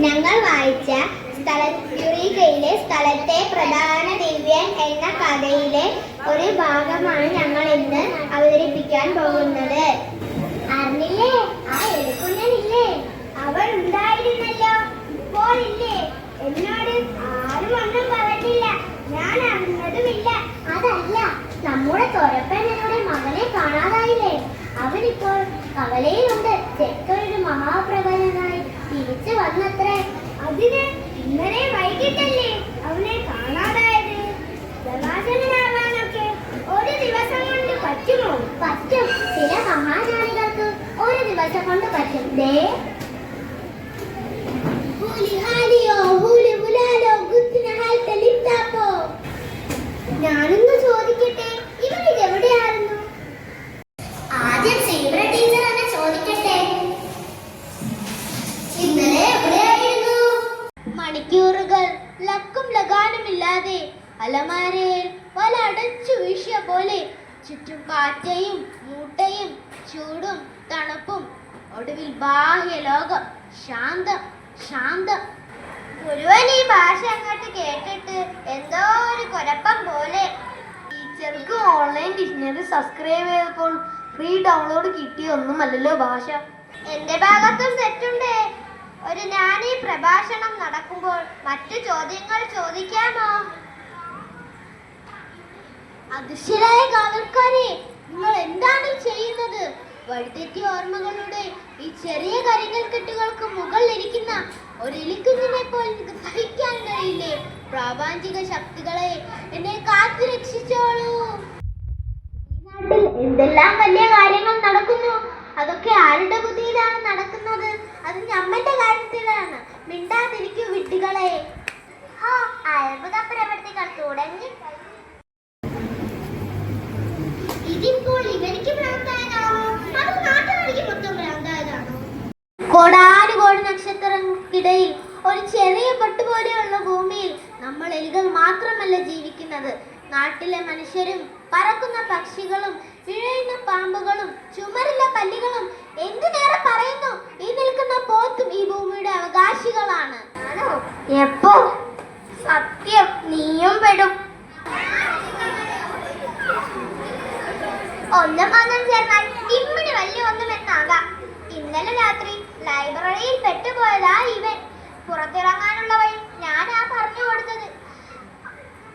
ഞങ്ങൾ വായിച്ച യുറീക്കയിലെ സ്ഥലത്തെ പ്രധാന ദിവ്യൻ എന്ന കഥയിലെ ഒരു ഭാഗമാണ് ഞങ്ങൾ ഇന്ന് അവതരിപ്പിക്കാൻ പോകുന്നത്. അറിഞ്ഞില്ലേ, ആ എലിക്കുഞ്ഞനില്ലേ, അവൾ ഉണ്ടായിരുന്നല്ലോ, ഇപ്പോൾ ഇല്ലേ? എന്നോട് ആരും ഒന്നും പറഞ്ഞില്ല, ഞാൻ അറിഞ്ഞതുമില്ല. അതല്ല, നമ്മുടെ തൊരപ്പനയുടെ മകനെ കാണാതായില്ലേ? അവനിപ്പോൾ കവലയിലുണ്ട്. ചെക്കൊരു മഹാപ്രബലനായി തിരിച്ചു വന്നത്രേ. അതിന് ഇന്നലെ വൈകിട്ടല്ലേ അവനെ കാണാതായത്? പ്രവാചകനാകാനൊക്കെ ഒരു ദിവസം കൊണ്ട് പറ്റുമോ? പറ്റും. ചില മഹാനാളികൾക്ക് ഒരു ദിവസം കൊണ്ട് പറ്റും. ഞാനൊന്ന് ചോദിക്കട്ടെ, ഇവർ എവിടെയായിരുന്നു? ആദ്യം സീബ്ര ടീച്ചർ എന്നെ ചോദിക്കട്ടെ. ഇന്നലെ എവിടെയായിരുന്നു? മണിക്കൂറുകൾ ലക്കും ലഗാനുമില്ലാതെ അലമാരയിൽ വല അടച്ചു വീശിയ പോലെ ചുറ്റും കാറ്റയും മൂട്ടയും ചൂടും തണുപ്പും. ഒടുവിൽ ബാഹ്യ ലോകം ശാന്തം ശാന്തം. മുഴുവൻ ഈ ഭാഷ അങ്ങോട്ട് കേട്ടിട്ട് എന്തോ ഒരു കുഴപ്പം പോലെ. ടീച്ചർക്ക് ഓൺലൈൻ ഡിക്ഷണറി സബ്സ്ക്രൈബ് ചെയ്തപ്പോൾ ഫ്രീ ഡൗൺലോഡ് കിട്ടിയൊന്നുമല്ലല്ലോ ഭാഷ. എന്റെ ഭാഗത്തും തെറ്റുണ്ടേ. ഞാൻ ഈ പ്രഭാഷണം നടക്കുമ്പോൾ മറ്റു ചോദ്യങ്ങൾ ചോദിക്കാമോ? അദൃശ്യരായ കാവൽക്കാരെ, നിങ്ങൾ എന്താണ് ചെയ്യുന്നത്? വഴിതെറ്റിയ ഓർമ്മകളുടെ ഈ ചെറിയ കരിങ്കൽ കെട്ടുകൾക്ക് മുകളിലിരിക്കുന്ന ഒരു എലിക്കുഞ്ഞിനെ പോലെ എനിക്ക് സഹിക്കാൻ കഴിയില്ലേ? പ്രാപഞ്ചിക ശക്തികളെ, എന്നെ കാത്തു രക്ഷിച്ചോളൂ. ഈ നാട്ടിൽ എന്തെല്ലാം വലിയ കാര്യങ്ങൾ നടക്കുന്നു. അതൊക്കെ ആരുടെ ബുദ്ധിയിലാണ് നടക്കുന്നത്? അത് നമ്മന്റെ കാര്യത്തിലാണ്. മിണ്ടാതിരിക്കൂ വിട്ടികളെ. അത്ഭുത പ്രവൃത്തികൾ തുടങ്ങി. ഇതിപ്പോൾ ഇവർക്ക് ഭ്രാന്തായതാണോ, അത് നാട്ടുകാർക്ക് മൊത്തം ഭ്രാന്തായതാണോ? കോടാനുകോടി നക്ഷത്രങ്ങൾക്കിടയിൽ ഒരു ചെറിയ പൊട്ടുപോലെയുള്ള ഭൂമിയിൽ നമ്മൾ എലികൾ മാത്രമല്ല ജീവിക്കുന്നത്. നാട്ടിലെ മനുഷ്യരും പറക്കുന്ന പക്ഷികളും ഇഴയുന്ന പാമ്പുകളും ചുമരുള്ള പല്ലികളും, എന്തിനേറെ പറയുന്നു, ഈ നിൽക്കുന്ന പോത്തും ഈ ഭൂമിയുടെ അവകാശികളാണ്. ആണോ? എപ്പോ? സത്യം, നീയും പെടും. ഒന്നും ചേർന്നാൽ ഇമ്മിണി വലിയ ഒന്നുമെന്നാകാം. ഇന്നലെ രാത്രി ലൈബ്രറിയിൽ പെട്ടുപോയതാ ഇവൻ. പുറത്തിറങ്ങാനുള്ള വഴി ഞാനാ പറഞ്ഞു കൊടുത്തത്.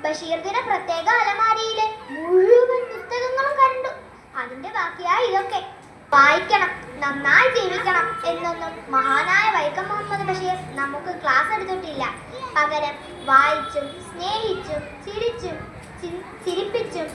ബഷീർദിന്റെ പ്രത്യേക അലമാരിയിലെ മുഴുവൻ പുസ്തകങ്ങളും കണ്ടു. അതിന്റെ ബാക്കിയാ ഇതൊക്കെ. വായിക്കണം, നന്നായി ജീവിക്കണം എന്നൊന്നും മഹാനായ വൈക്കം മുഹമ്മദ് ബഷീർ നമുക്ക് ക്ലാസ് എടുത്തിട്ടില്ല. പകരം വായിച്ചും സ്നേഹിച്ചും ചിരിച്ചും ചിരിപ്പിച്ചും